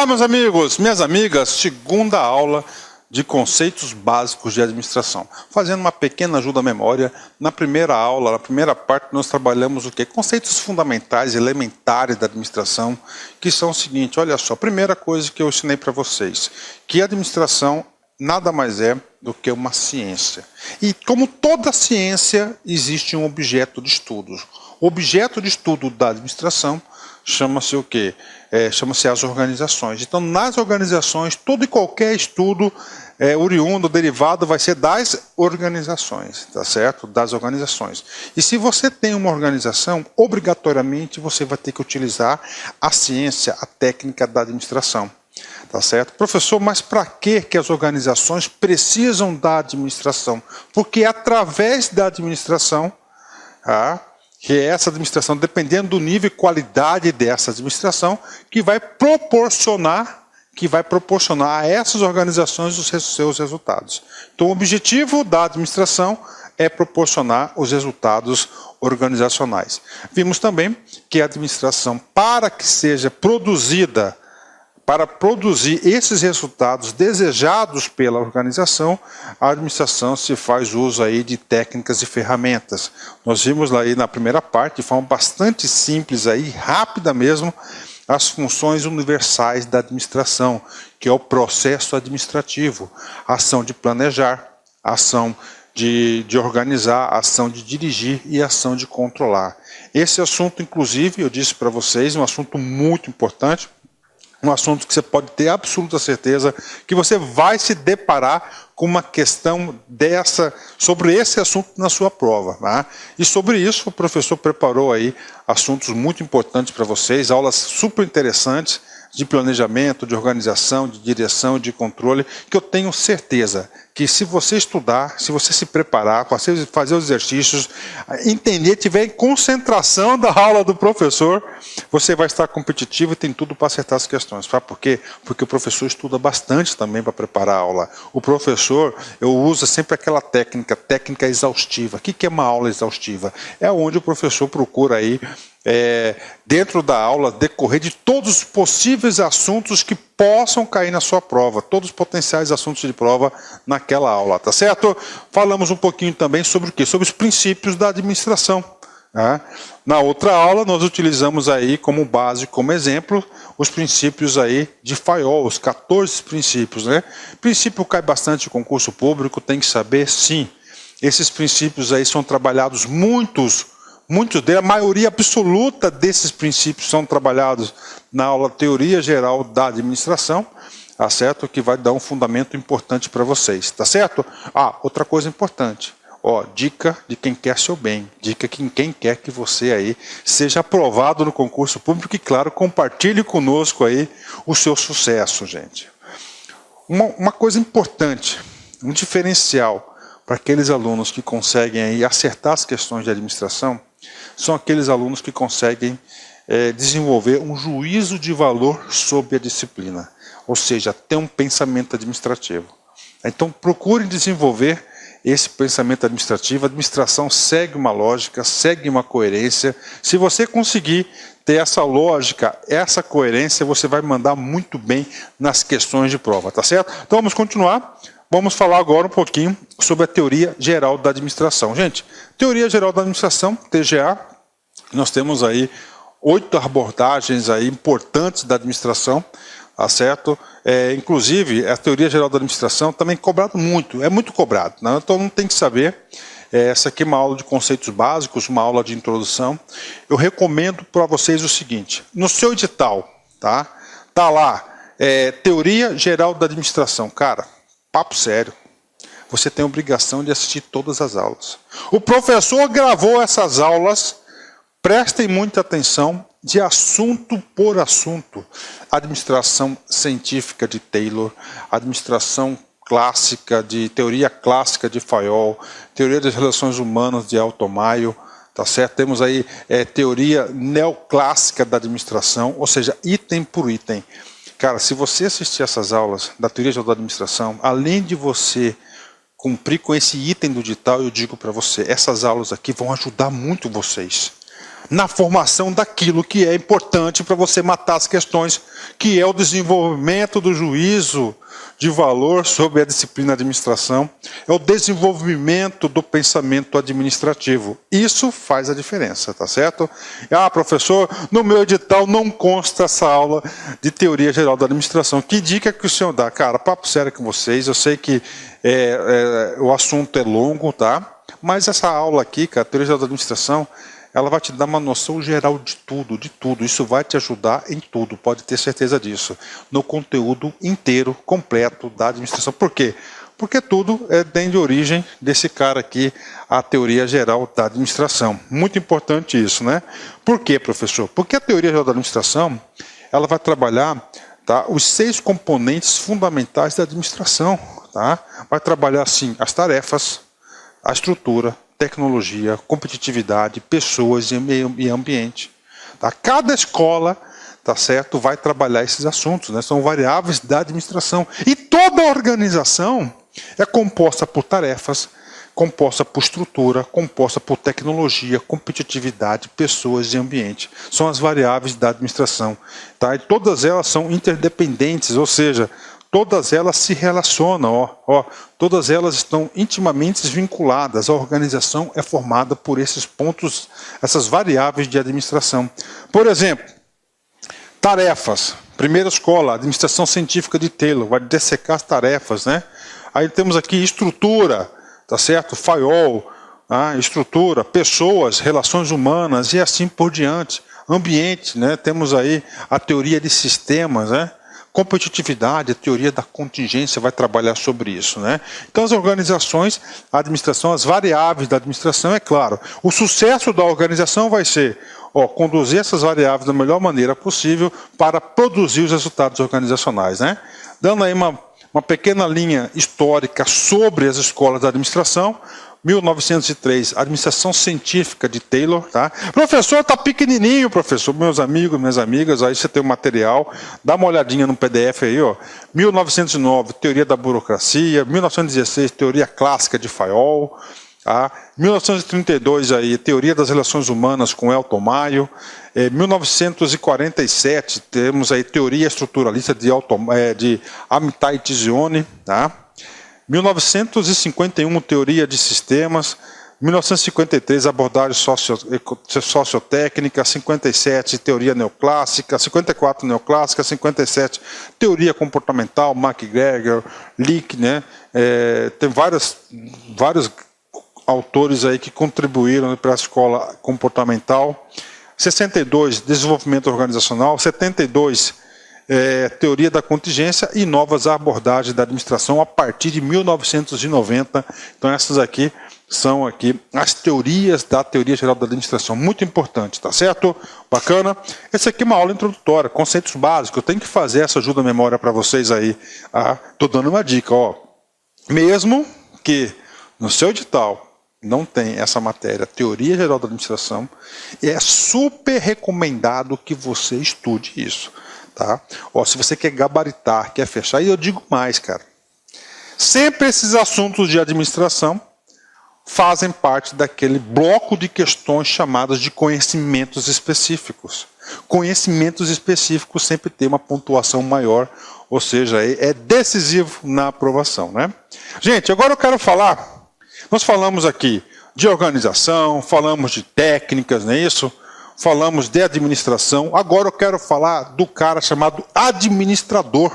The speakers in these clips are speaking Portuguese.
Olá, meus amigos, minhas amigas, segunda aula de conceitos básicos de administração. Fazendo uma pequena ajuda à memória, na primeira aula, na primeira parte, nós trabalhamos o quê? Conceitos fundamentais, elementares da administração, que são o seguinte, olha só, a primeira coisa que eu ensinei para vocês, que a administração nada mais é do que uma ciência. E como toda ciência, existe um objeto de estudo. O objeto de estudo da administração chama-se o quê? Chama-se as organizações. Então, nas organizações, todo e qualquer estudo oriundo, derivado, vai ser das organizações, tá certo? Das organizações. E se você tem uma organização, obrigatoriamente você vai ter que utilizar a ciência, a técnica da administração. Tá certo? Professor, mas para que as organizações precisam da administração? Porque é através da administração, que é essa administração, dependendo do nível e qualidade dessa administração, que vai proporcionar a essas organizações os seus resultados. Então, o objetivo da administração é proporcionar os resultados organizacionais. Vimos também que a administração, para que seja produzida, para produzir esses resultados desejados pela organização, a administração se faz uso aí de técnicas e ferramentas. Nós vimos lá aí na primeira parte, de forma bastante simples, aí, rápida mesmo, as funções universais da administração, que é o processo administrativo, a ação de planejar, a ação de organizar, a ação de dirigir e a ação de controlar. Esse assunto, inclusive, eu disse para vocês, é um assunto muito importante, um assunto que você pode ter absoluta certeza que você vai se deparar com uma questão sobre esse assunto na sua prova. Tá? E sobre isso o professor preparou aí assuntos muito importantes para vocês, aulas super interessantes de planejamento, de organização, de direção, de controle, que eu tenho certeza que se você estudar, se você se preparar, fazer os exercícios, entender, tiver em concentração da aula do professor, você vai estar competitivo e tem tudo para acertar as questões. Sabe por quê? Porque o professor estuda bastante também para preparar a aula. O professor, eu uso sempre aquela técnica exaustiva. O que é uma aula exaustiva? É onde o professor procura aí, dentro da aula, decorrer de todos os possíveis assuntos que possam cair na sua prova, todos os potenciais assuntos de prova naquela aula, tá certo? Falamos um pouquinho também sobre o quê? Sobre os princípios da administração. Né? Na outra aula, nós utilizamos aí como base, como exemplo, os princípios aí de Fayol, os 14 princípios. Né? Princípio cai bastante em concurso público, tem que saber, sim. Esses princípios aí são trabalhados muitos deles, a maioria absoluta desses princípios são trabalhados na aula Teoria Geral da Administração, tá certo? Que vai dar um fundamento importante para vocês, tá certo? Outra coisa importante, dica de quem quer seu bem, dica de quem quer que você aí seja aprovado no concurso público e, claro, compartilhe conosco aí o seu sucesso, gente. Uma coisa importante, um diferencial para aqueles alunos que conseguem aí acertar as questões de administração, são aqueles alunos que conseguem desenvolver um juízo de valor sobre a disciplina, ou seja, ter um pensamento administrativo. Então, procurem desenvolver esse pensamento administrativo. A administração segue uma lógica, segue uma coerência. Se você conseguir ter essa lógica, essa coerência, você vai mandar muito bem nas questões de prova, tá certo? Então, vamos continuar. Vamos falar agora um pouquinho sobre a Teoria Geral da Administração. Gente, Teoria Geral da Administração, TGA, nós temos aí 8 abordagens aí importantes da administração, tá certo? Inclusive, a Teoria Geral da Administração também é cobrado muito, é muito cobrado, né? Então não tem que saber. Essa aqui é uma aula de conceitos básicos, uma aula de introdução. Eu recomendo para vocês o seguinte, no seu edital, tá lá, Teoria Geral da Administração, cara, papo sério, você tem a obrigação de assistir todas as aulas. O professor gravou essas aulas, prestem muita atenção, de assunto por assunto. Administração científica de Taylor, administração clássica, teoria clássica de Fayol, teoria das relações humanas de Alto Maio, tá certo? Temos aí teoria neoclássica da administração, ou seja, item por item. Cara, se você assistir essas aulas da Teoria Geral da Administração, além de você cumprir com esse item do edital, eu digo para você, essas aulas aqui vão ajudar muito vocês na formação daquilo que é importante para você matar as questões, que é o desenvolvimento do juízo de valor sobre a disciplina administração, é o desenvolvimento do pensamento administrativo. Isso faz a diferença, tá certo? Ah, professor, no meu edital não consta essa aula de teoria geral da administração. Que dica que o senhor dá? Cara, papo sério com vocês, eu sei que o assunto é longo, tá? Mas essa aula aqui, cara, teoria geral da administração, ela vai te dar uma noção geral de tudo, de tudo. Isso vai te ajudar em tudo, pode ter certeza disso. No conteúdo inteiro, completo da administração. Por quê? Porque tudo tem de origem desse cara aqui, a teoria geral da administração. Muito importante isso, né? Por quê, professor? Porque a teoria geral da administração, ela vai trabalhar, tá, os 6 componentes fundamentais da administração. Tá? Vai trabalhar, assim, as tarefas, a estrutura, tecnologia, competitividade, pessoas e ambiente. Tá? Cada escola, tá certo, vai trabalhar esses assuntos, né? São variáveis da administração. E toda organização é composta por tarefas, composta por estrutura, composta por tecnologia, competitividade, pessoas e ambiente. São as variáveis da administração. Tá? E todas elas são interdependentes, ou seja, todas elas se relacionam, todas elas estão intimamente vinculadas. A organização é formada por esses pontos, essas variáveis de administração. Por exemplo, tarefas. Primeira escola, administração científica de Taylor, vai dessecar as tarefas, né? Aí temos aqui estrutura, tá certo? Fayol, estrutura, pessoas, relações humanas e assim por diante. Ambiente, né? Temos aí a teoria de sistemas, né? Competitividade, a teoria da contingência vai trabalhar sobre isso, né? Então as organizações, a administração, as variáveis da administração, é claro. O sucesso da organização vai ser conduzir essas variáveis da melhor maneira possível para produzir os resultados organizacionais, né? Dando aí uma pequena linha histórica sobre as escolas da administração. 1903, administração científica de Taylor, tá? Professor, está pequenininho, professor, meus amigos, minhas amigas, aí você tem o material, dá uma olhadinha no PDF aí, ó. 1909, teoria da burocracia, 1916, teoria clássica de Fayol, tá? 1932, aí, teoria das relações humanas com Elton Mayo, 1947, temos aí teoria estruturalista de Amitai Tizione, tá? 1951, teoria de sistemas. 1953, abordagem sociotécnica. 57, teoria neoclássica. 54, neoclássica. 57, teoria comportamental, MacGregor, Leake, né? Tem vários autores aí que contribuíram para a escola comportamental. 62, desenvolvimento organizacional. 72, teoria da contingência e novas abordagens da administração a partir de 1990. Então essas aqui são aqui as teorias da teoria geral da administração, muito importante, tá certo? Bacana? Essa aqui é uma aula introdutória, conceitos básicos. Eu tenho que fazer essa ajuda à memória para vocês aí. Tô dando uma dica, ó. Mesmo que no seu edital não tem essa matéria, teoria geral da administração, é super recomendado que você estude isso. Tá? Se você quer gabaritar, quer fechar, e eu digo mais, cara. Sempre esses assuntos de administração fazem parte daquele bloco de questões chamadas de conhecimentos específicos. Conhecimentos específicos sempre tem uma pontuação maior, ou seja, é decisivo na aprovação, né? Gente, agora eu quero falar, nós falamos aqui de organização, falamos de técnicas, não é isso? Falamos de administração, agora eu quero falar do cara chamado administrador,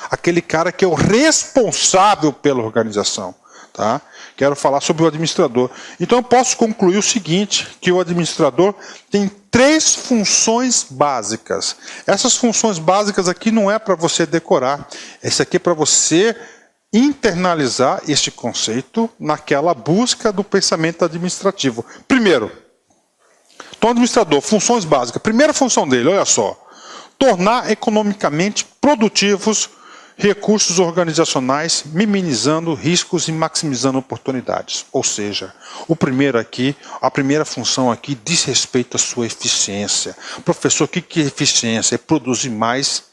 aquele cara que é o responsável pela organização, tá? Quero falar sobre o administrador. Então eu posso concluir o seguinte, que o administrador tem 3 funções básicas. Essas funções básicas aqui não é para você decorar, esse aqui é para você internalizar este conceito naquela busca do pensamento administrativo. Primeiro, então, administrador, funções básicas. Primeira função dele, olha só. Tornar economicamente produtivos recursos organizacionais, minimizando riscos e maximizando oportunidades. Ou seja, a primeira função aqui diz respeito à sua eficiência. Professor, o que é eficiência? É produzir mais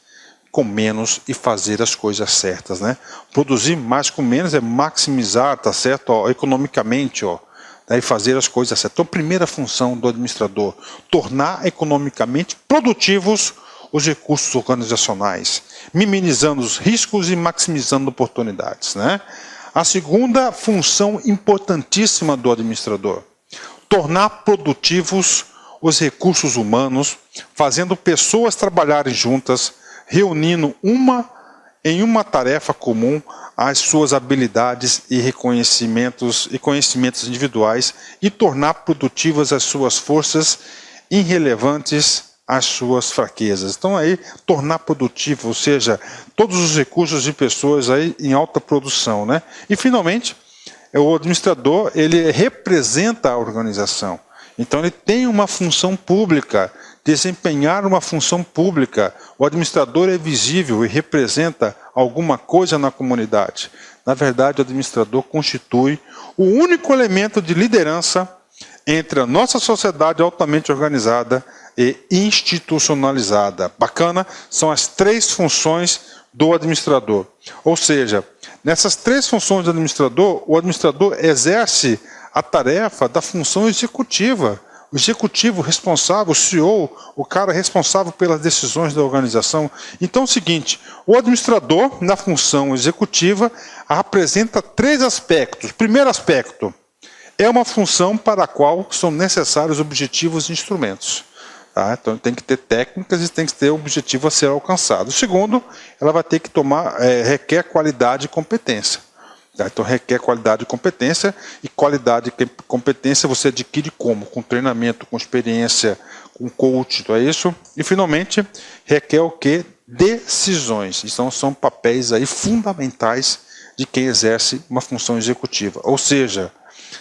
com menos e fazer as coisas certas, né? Produzir mais com menos é maximizar, tá certo? Economicamente, daí fazer as coisas certas. Então, primeira função do administrador, tornar economicamente produtivos os recursos organizacionais, minimizando os riscos e maximizando oportunidades, né? A segunda função importantíssima do administrador, tornar produtivos os recursos humanos, fazendo pessoas trabalharem juntas, reunindo em uma tarefa comum as suas habilidades e conhecimentos individuais e tornar produtivas as suas forças, irrelevantes as suas fraquezas. Então aí, tornar produtivo, ou seja, todos os recursos de pessoas aí em alta produção, né? E finalmente, o administrador, ele representa a organização. Então ele tem uma função pública, desempenhar uma função pública. O administrador é visível e representa alguma coisa na comunidade. Na verdade, o administrador constitui o único elemento de liderança entre a nossa sociedade altamente organizada e institucionalizada. Bacana? São as 3 funções do administrador. Ou seja, nessas 3 funções do administrador, o administrador exerce a tarefa da função executiva. O executivo responsável, o CEO, o cara responsável pelas decisões da organização. Então é o seguinte, o administrador, na função executiva, apresenta 3 aspectos. Primeiro aspecto, é uma função para a qual são necessários objetivos e instrumentos. Tá? Então tem que ter técnicas e tem que ter objetivo a ser alcançado. Segundo, ela vai ter que requer qualidade e competência. Tá? Então requer qualidade e competência você adquire como? Com treinamento, com experiência, com coach, então é isso. E finalmente, requer o quê? Decisões. Então são papéis aí fundamentais de quem exerce uma função executiva. Ou seja,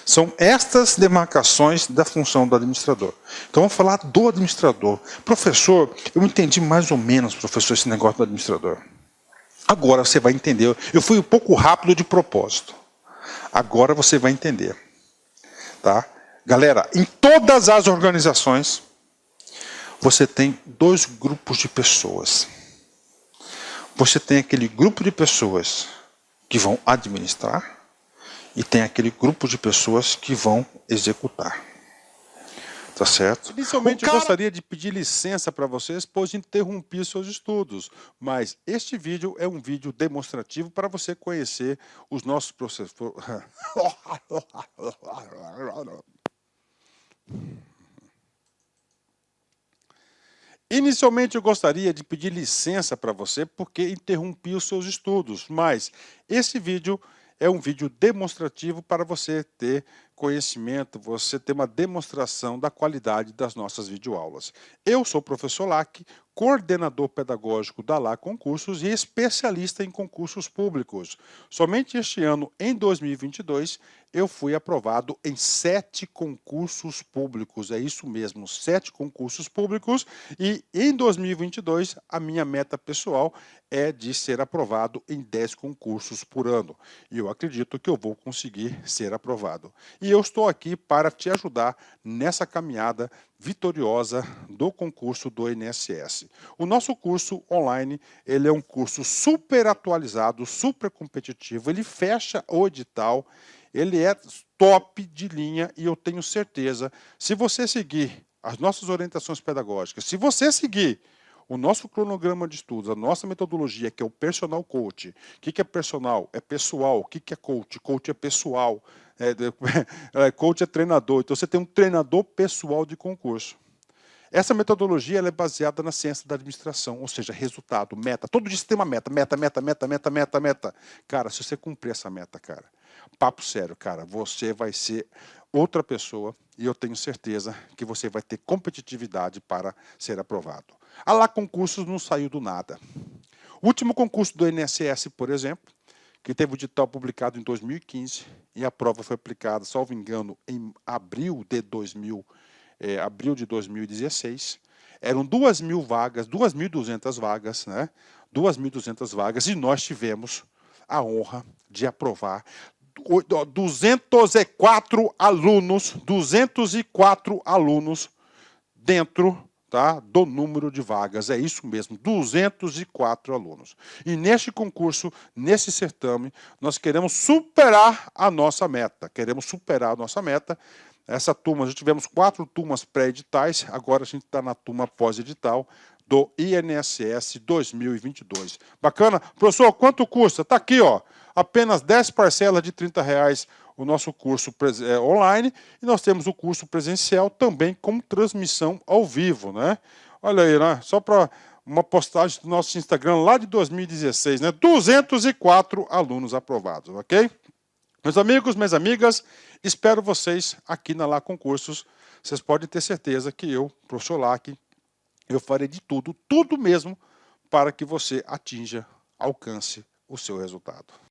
são estas demarcações da função do administrador. Então vamos falar do administrador. Professor, eu entendi mais ou menos, professor, esse negócio do administrador. Agora você vai entender. Eu fui um pouco rápido de propósito. Agora você vai entender. Tá? Galera, em todas as organizações, você tem 2 grupos de pessoas. Você tem aquele grupo de pessoas que vão administrar e tem aquele grupo de pessoas que vão executar. Tá certo? Inicialmente eu gostaria de pedir licença para vocês, pois interrompi seus estudos, mas este vídeo é um vídeo demonstrativo para você conhecer os nossos processos. Inicialmente eu gostaria de pedir licença para você, porque interrompi os seus estudos, mas esse vídeo é um vídeo demonstrativo para você ter conhecimento, você ter uma demonstração da qualidade das nossas videoaulas. Eu sou o professor Lac, coordenador pedagógico da LA Concursos e especialista em concursos públicos. Somente este ano, em 2022, eu fui aprovado em 7 concursos públicos. É isso mesmo, 7 concursos públicos. E em 2022, a minha meta pessoal é de ser aprovado em 10 concursos por ano. E eu acredito que eu vou conseguir ser aprovado. E eu estou aqui para te ajudar nessa caminhada vitoriosa do concurso do INSS. O nosso curso online, ele é um curso super atualizado, super competitivo, ele fecha o edital, ele é top de linha e eu tenho certeza, se você seguir as nossas orientações pedagógicas, se você seguir o nosso cronograma de estudos, a nossa metodologia, que é o Personal Coach. O que é personal? É pessoal. O que é coach? Coach é pessoal. Coach é treinador. Então você tem um treinador pessoal de concurso. Essa metodologia ela é baseada na ciência da administração, ou seja, resultado, meta. Todo dia você tem uma meta, meta. Cara, se você cumprir essa meta, cara, papo sério, cara, você vai ser outra pessoa e eu tenho certeza que você vai ter competitividade para ser aprovado. A LA Concursos não saiu do nada. O último concurso do INSS, por exemplo, que teve o edital publicado em 2015 e a prova foi aplicada, salvo engano, em abril de 2016, eram 2.000 vagas, 2.200 vagas, né? 2.200 vagas, e nós tivemos a honra de aprovar 204 alunos dentro tá, do número de vagas. É isso mesmo, 204 alunos. E neste concurso, nesse certame, nós queremos superar a nossa meta. Essa turma, já tivemos 4 turmas pré-editais, agora a gente está na turma pós-edital do INSS 2022. Bacana? Professor, quanto custa? Está aqui, ó, apenas 10 parcelas de R$30 o nosso curso online, e nós temos o curso presencial também com transmissão ao vivo, né? Olha aí, né? Só para uma postagem do nosso Instagram lá de 2016, né? 204 alunos aprovados, ok? Meus amigos, minhas amigas, espero vocês aqui na Lá Concursos. Vocês podem ter certeza que eu, professor Lac, eu farei de tudo mesmo, para que você atinja, alcance o seu resultado.